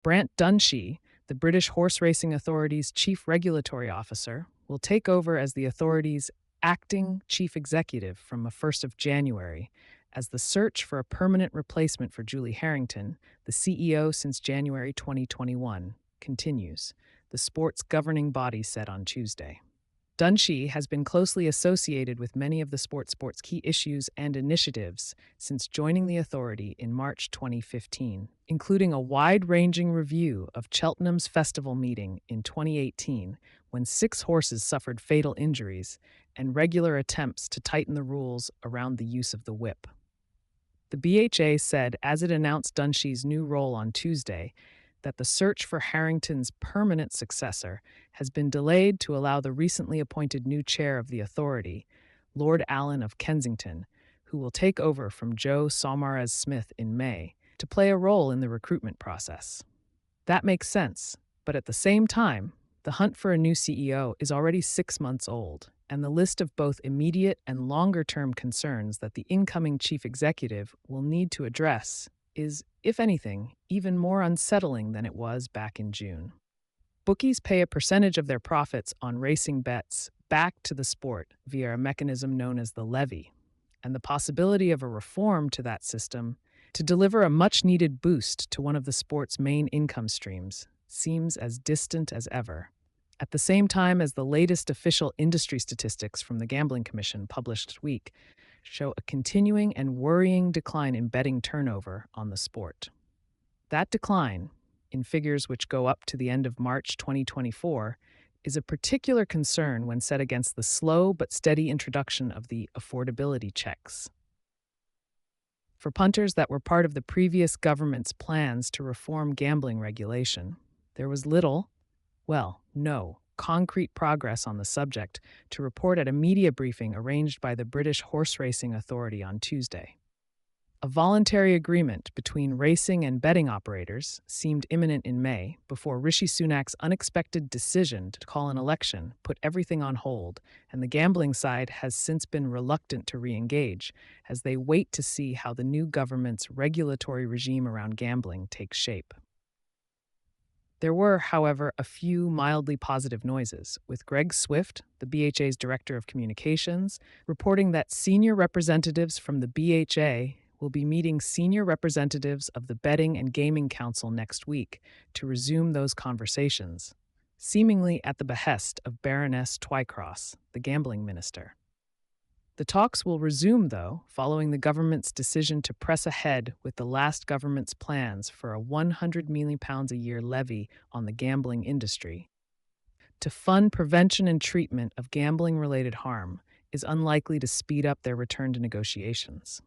Brant Dunshee, the British Horse Racing Authority's chief regulatory officer, will take over as the authority's acting chief executive from the 1st of January as the search for a permanent replacement for Julie Harrington, the CEO since January 2021, continues, the sport's governing body said on Tuesday. Dunshee has been closely associated with many of the sport's key issues and initiatives since joining the authority in March 2015, including a wide-ranging review of Cheltenham's festival meeting in 2018 when 6 horses suffered fatal injuries and regular attempts to tighten the rules around the use of the whip. The BHA said as it announced Dunshee's new role on Tuesday that the search for Harrington's permanent successor has been delayed to allow the recently appointed new chair of the authority, Lord Allen of Kensington, who will take over from Joe Saumarez-Smith in May, to play a role in the recruitment process. That makes sense, but at the same time, the hunt for a new CEO is already 6 months old, and the list of both immediate and longer-term concerns that the incoming chief executive will need to address is, if anything, even more unsettling than it was back in June. Bookies pay a percentage of their profits on racing bets back to the sport via a mechanism known as the levy, and the possibility of a reform to that system to deliver a much-needed boost to one of the sport's main income streams seems as distant as ever. At the same time as the latest official industry statistics from the Gambling Commission published this week show a continuing and worrying decline in betting turnover on the sport. That decline, in figures which go up to the end of March 2024, is a particular concern when set against the slow but steady introduction of the affordability checks. For punters that were part of the previous government's plans to reform gambling regulation, there was little, well, no, concrete progress on the subject to report at a media briefing arranged by the British Horse Racing Authority on Tuesday. A voluntary agreement between racing and betting operators seemed imminent in May before Rishi Sunak's unexpected decision to call an election put everything on hold, and the gambling side has since been reluctant to re-engage as they wait to see how the new government's regulatory regime around gambling takes shape. There were, however, a few mildly positive noises, with Greg Swift, the BHA's Director of Communications, reporting that senior representatives from the BHA will be meeting senior representatives of the Betting and Gaming Council next week to resume those conversations, seemingly at the behest of Baroness Twycross, the gambling minister. The talks will resume, though, following the government's decision to press ahead with the last government's plans for a £100 million a year levy on the gambling industry. To fund prevention and treatment of gambling-related harm is unlikely to speed up their return to negotiations.